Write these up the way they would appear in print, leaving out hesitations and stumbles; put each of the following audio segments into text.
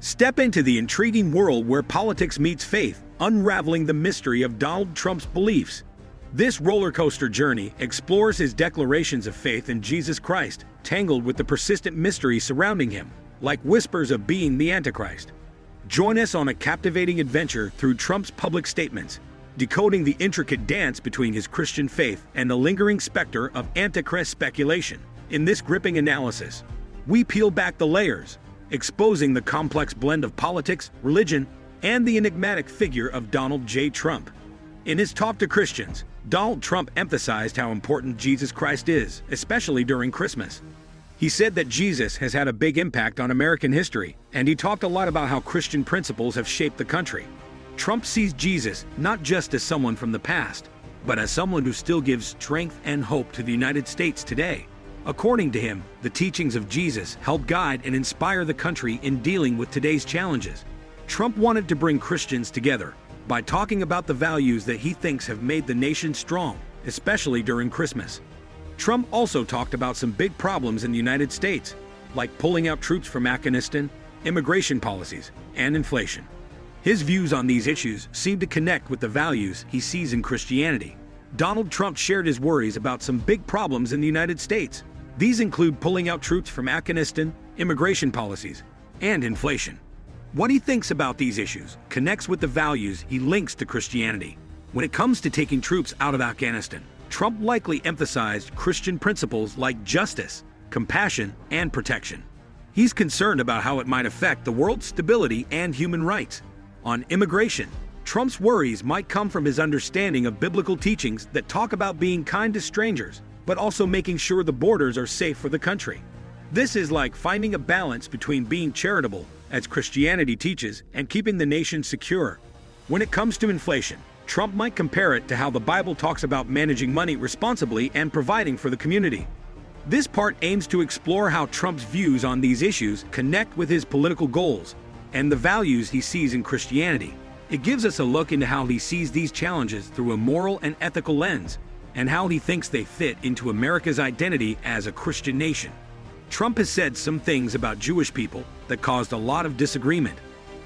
Step into the intriguing world where politics meets faith, unraveling the mystery of Donald Trump's beliefs. This roller coaster journey explores his declarations of faith in Jesus Christ, tangled with the persistent mystery surrounding him, like whispers of being the Antichrist. Join us on a captivating adventure through Trump's public statements, decoding the intricate dance between his Christian faith and the lingering specter of Antichrist speculation. In this gripping analysis, we peel back the layers, exposing the complex blend of politics, religion, and the enigmatic figure of Donald J. Trump. In his talk to Christians, Donald Trump emphasized how important Jesus Christ is, especially during Christmas. He said that Jesus has had a big impact on American history, and he talked a lot about how Christian principles have shaped the country. Trump sees Jesus not just as someone from the past, but as someone who still gives strength and hope to the United States today. According to him, the teachings of Jesus help guide and inspire the country in dealing with today's challenges. Trump wanted to bring Christians together by talking about the values that he thinks have made the nation strong, especially during Christmas. Trump also talked about some big problems in the United States, like pulling out troops from Afghanistan, immigration policies, and inflation. His views on these issues seem to connect with the values he sees in Christianity. Donald Trump shared his worries about some big problems in the United States. These include pulling out troops from Afghanistan, immigration policies, and inflation. What he thinks about these issues connects with the values he links to Christianity. When it comes to taking troops out of Afghanistan, Trump likely emphasized Christian principles like justice, compassion, and protection. He's concerned about how it might affect the world's stability and human rights. On immigration, Trump's worries might come from his understanding of biblical teachings that talk about being kind to strangers, but also making sure the borders are safe for the country. This is like finding a balance between being charitable, as Christianity teaches, and keeping the nation secure. When it comes to inflation, Trump might compare it to how the Bible talks about managing money responsibly and providing for the community. This part aims to explore how Trump's views on these issues connect with his political goals and the values he sees in Christianity. It gives us a look into how he sees these challenges through a moral and ethical lens, and how he thinks they fit into America's identity as a Christian nation. Trump has said some things about Jewish people that caused a lot of disagreement.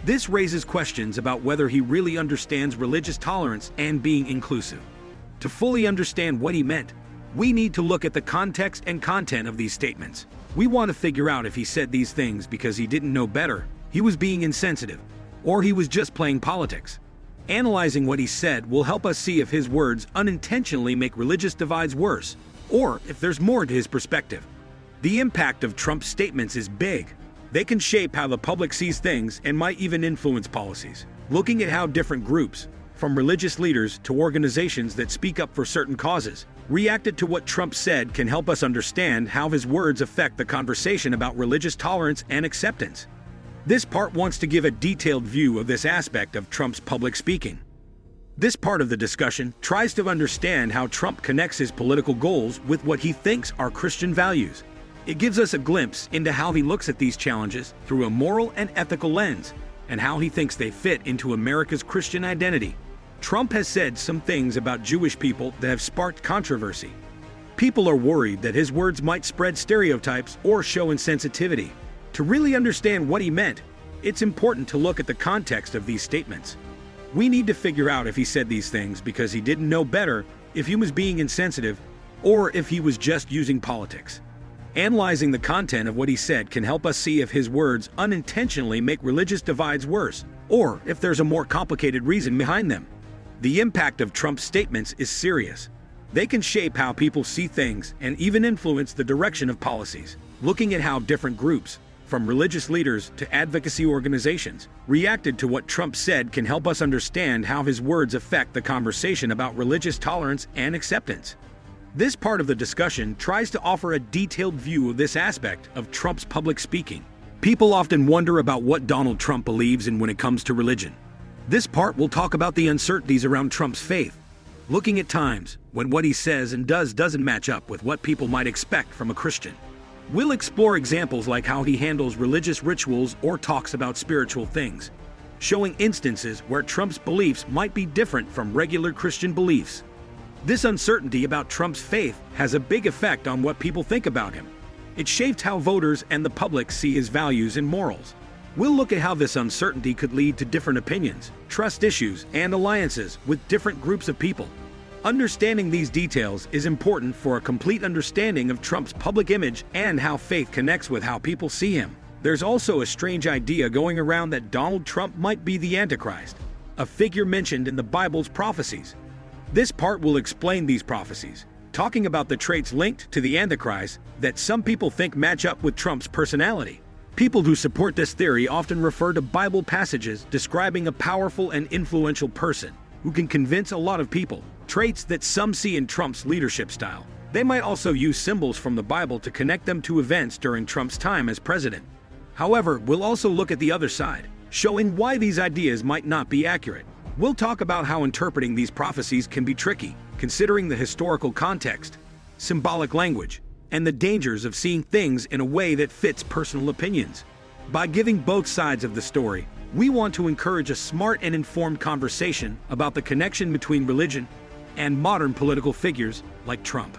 This raises questions about whether he really understands religious tolerance and being inclusive. To fully understand what he meant, we need to look at the context and content of these statements. We want to figure out if he said these things because he didn't know better, he was being insensitive, or he was just playing politics. Analyzing what he said will help us see if his words unintentionally make religious divides worse, or if there's more to his perspective. The impact of Trump's statements is big. They can shape how the public sees things and might even influence policies. Looking at how different groups, from religious leaders to organizations that speak up for certain causes, reacted to what Trump said can help us understand how his words affect the conversation about religious tolerance and acceptance. This part wants to give a detailed view of this aspect of Trump's public speaking. This part of the discussion tries to understand how Trump connects his political goals with what he thinks are Christian values. It gives us a glimpse into how he looks at these challenges through a moral and ethical lens, and how he thinks they fit into America's Christian identity. Trump has said some things about Jewish people that have sparked controversy. People are worried that his words might spread stereotypes or show insensitivity. To really understand what he meant, it's important to look at the context of these statements. We need to figure out if he said these things because he didn't know better, if he was being insensitive, or if he was just using politics. Analyzing the content of what he said can help us see if his words unintentionally make religious divides worse, or if there's a more complicated reason behind them. The impact of Trump's statements is serious. They can shape how people see things and even influence the direction of policies. Looking at how different groups, from religious leaders to advocacy organizations, reacted to what Trump said can help us understand how his words affect the conversation about religious tolerance and acceptance. This part of the discussion tries to offer a detailed view of this aspect of Trump's public speaking. People often wonder about what Donald Trump believes in when it comes to religion. This part will talk about the uncertainties around Trump's faith, looking at times when what he says and does doesn't match up with what people might expect from a Christian. We'll explore examples like how he handles religious rituals or talks about spiritual things, showing instances where Trump's beliefs might be different from regular Christian beliefs. This uncertainty about Trump's faith has a big effect on what people think about him. It shapes how voters and the public see his values and morals. We'll look at how this uncertainty could lead to different opinions, trust issues, and alliances with different groups of people. Understanding these details is important for a complete understanding of Trump's public image and how faith connects with how people see him. There's also a strange idea going around that Donald Trump might be the Antichrist, a figure mentioned in the Bible's prophecies. This part will explain these prophecies, talking about the traits linked to the Antichrist that some people think match up with Trump's personality. People who support this theory often refer to Bible passages describing a powerful and influential person who can convince a lot of people, traits that some see in Trump's leadership style. They might also use symbols from the Bible to connect them to events during Trump's time as president. However, we'll also look at the other side, showing why these ideas might not be accurate. We'll talk about how interpreting these prophecies can be tricky, considering the historical context, symbolic language, and the dangers of seeing things in a way that fits personal opinions. By giving both sides of the story, we want to encourage a smart and informed conversation about the connection between religion and modern political figures like Trump.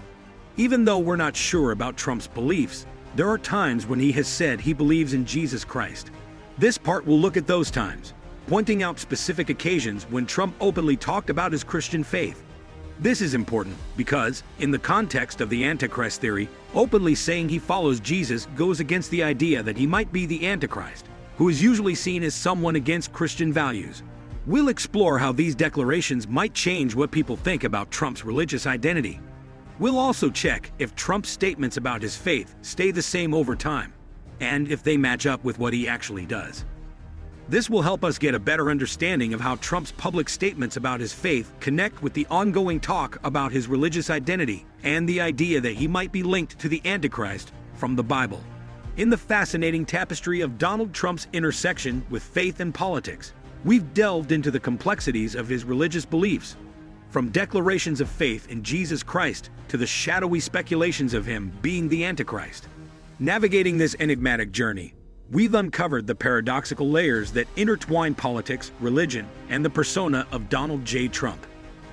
Even though we're not sure about Trump's beliefs, there are times when he has said he believes in Jesus Christ. This part will look at those times, pointing out specific occasions when Trump openly talked about his Christian faith. This is important because, in the context of the Antichrist theory, openly saying he follows Jesus goes against the idea that he might be the Antichrist, who is usually seen as someone against Christian values. We'll explore how these declarations might change what people think about Trump's religious identity. We'll also check if Trump's statements about his faith stay the same over time, and if they match up with what he actually does. This will help us get a better understanding of how Trump's public statements about his faith connect with the ongoing talk about his religious identity and the idea that he might be linked to the Antichrist from the Bible. In the fascinating tapestry of Donald Trump's intersection with faith and politics, we've delved into the complexities of his religious beliefs, from declarations of faith in Jesus Christ to the shadowy speculations of him being the Antichrist. Navigating this enigmatic journey, we've uncovered the paradoxical layers that intertwine politics, religion, and the persona of Donald J. Trump.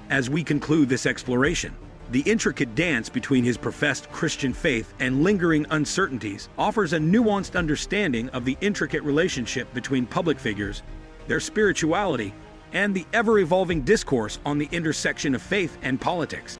As we conclude this exploration, the intricate dance between his professed Christian faith and lingering uncertainties offers a nuanced understanding of the intricate relationship between public figures, their spirituality, and the ever-evolving discourse on the intersection of faith and politics.